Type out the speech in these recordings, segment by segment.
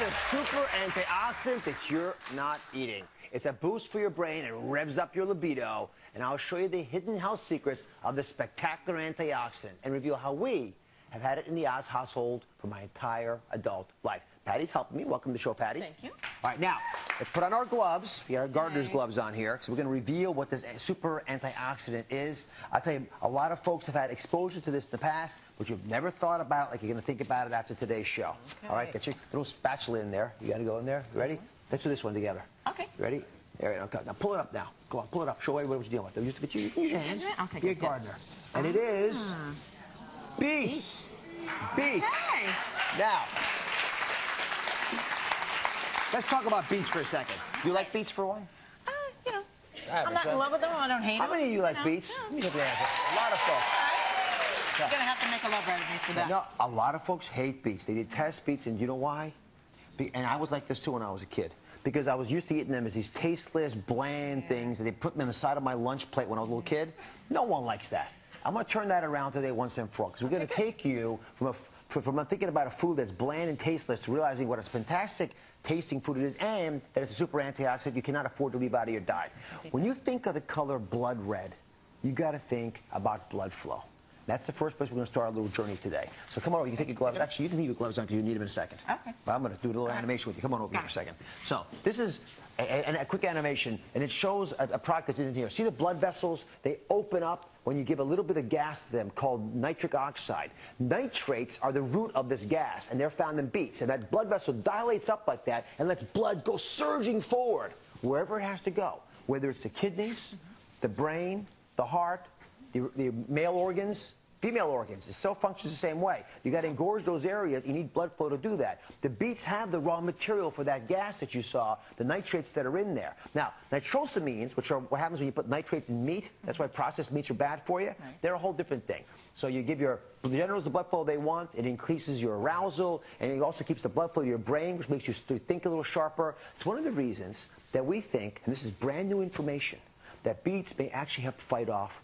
a super antioxidant that you're not eating. It's a boost for your brain. It revs up your libido. And I'll show you the hidden health secrets of this spectacular antioxidant and reveal how we have had it in the Oz household for my entire adult life. Patty's helping me. Welcome to the show, Patty. Thank you. All right, now, let's put on our gloves. We got our gardener's gloves on here, because we're going to reveal what this super antioxidant is. I'll tell you, a lot of folks have had exposure to this in the past, but you've never thought about it like you're going to think about it after today's show. Okay. All right, get your little spatula in there. You got to go in there. You ready? Let's do this one together. Okay. You ready? There you go. Now pull it up now. Go on, pull it up. Show everybody what you're dealing with. You can use your hands. Okay, You're a good. gardener. And it is Beets. Beets. Hey. Now, let's talk about Beets for a second. You like Beets for one? You know, I'm not in love with them. I don't hate them. How many of you like Beets? Yeah. Let me get the answer. A lot of folks. You're going to have to make a love recipe for that. No, a lot of folks hate Beets. They detest Beets, and you know why? And I was like this too when I was a kid. Because I was used to eating them as these tasteless, bland things that they put me on the side of my lunch plate when I was a little kid. No one likes that. I'm going to turn that around today once and for all, because we're going to take you from thinking about a food that's bland and tasteless to realizing what a fantastic tasting food it is, and that it's a super antioxidant you cannot afford to leave out of your diet. When you think of the color blood red, you got to think about blood flow. That's the first place we're going to start our little journey today. So come on over. You can take your gloves. Actually, you can leave your gloves on because you need them in a second. Okay. But I'm going to do a little animation with you. Come on over here for a second. So this is a quick animation, and it shows a product that's in here. See the blood vessels? They open up when you give a little bit of gas to them called nitric oxide. Nitrates are the root of this gas, and they're found in beets. And that blood vessel dilates up like that and lets blood go surging forward wherever it has to go, whether it's the kidneys, the brain, the heart, the male organs, female organs. It still functions the same way. You got to engorge those areas. You need blood flow to do that. The beets have the raw material for that gas that you saw, the nitrates that are in there. Now, nitrosamines, which are what happens when you put nitrates in meat, that's why processed meats are bad for you, they're a whole different thing. So you give your generals the blood flow they want, it increases your arousal, and it also keeps the blood flow to your brain, which makes you think a little sharper. It's one of the reasons that we think, and this is brand new information, that beets may actually help fight off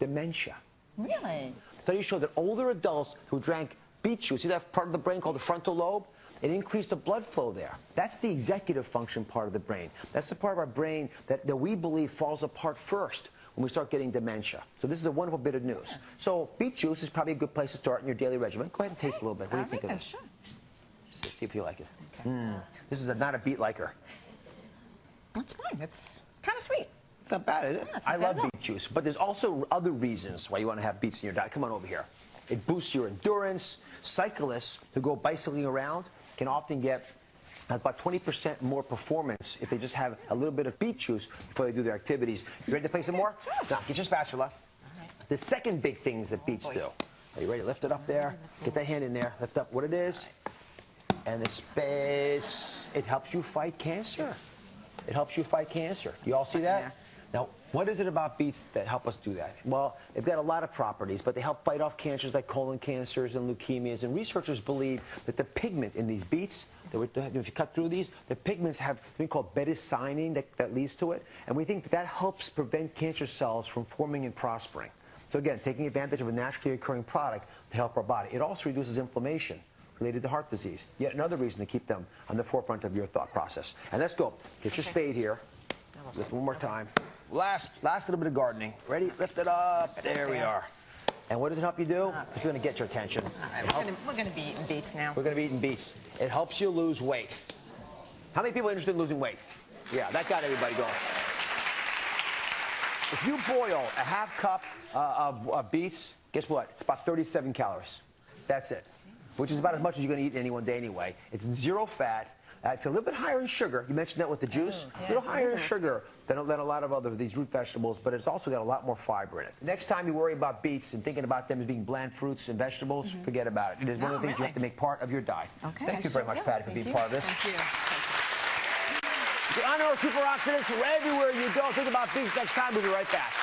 dementia. Really? Studies show that older adults who drank beet juice, see that part of the brain called the frontal lobe? It increased the blood flow there. That's the executive function part of the brain. That's the part of our brain that we believe falls apart first when we start getting dementia. So this is a wonderful bit of news. So beet juice is probably a good place to start in your daily regimen. Go ahead and taste a little bit. What do you think of this? Sure. See if you like it. Okay. This is not a beet liker. That's fine. It's kind of sweet. It's not bad, is it? Yeah, I love beet juice, but there's also other reasons why you want to have beets in your diet. Come on over here. It boosts your endurance. Cyclists who go bicycling around can often get about 20% more performance if they just have a little bit of beet juice before they do their activities. You ready to play some more? Sure. Now, get your spatula. The second big things that beets do. Are you ready to lift it up there? Get that hand in there. Lift up what it is. And the space. It helps you fight cancer. It helps you fight cancer. You all see that? Now, what is it about beets that help us do that? Well, they've got a lot of properties, but they help fight off cancers like colon cancers and leukemias. And researchers believe that the pigment in these beets, if you cut through these, the pigments have something called beta-cyanine that leads to it. And we think that helps prevent cancer cells from forming and prospering. So again, taking advantage of a naturally occurring product to help our body. It also reduces inflammation related to heart disease. Yet another reason to keep them on the forefront of your thought process. And let's go. Get your spade here. Lift one more time. Last little bit of gardening. Ready? Lift it up. There we are. And what does it help you do? This is going to get your attention. All right, we're going to be eating beets now. We're going to be eating beets. It helps you lose weight. How many people are interested in losing weight? Yeah, that got everybody going. If you boil a half cup of beets, guess what? It's about 37 calories. That's it. Which is about as much as you're going to eat in any one day anyway. It's zero fat. It's a little bit higher in sugar. You mentioned that with the juice. A little higher in sugar than a lot of these root vegetables, but it's also got a lot more fiber in it. Next time you worry about beets and thinking about them as being bland fruits and vegetables, forget about it. It is one of the things you have to make part of your diet. Okay. Thank you very much, Patty, for being part of this. Thank you. The honor of superoxidants everywhere you go. Think about beets next time. We'll be right back.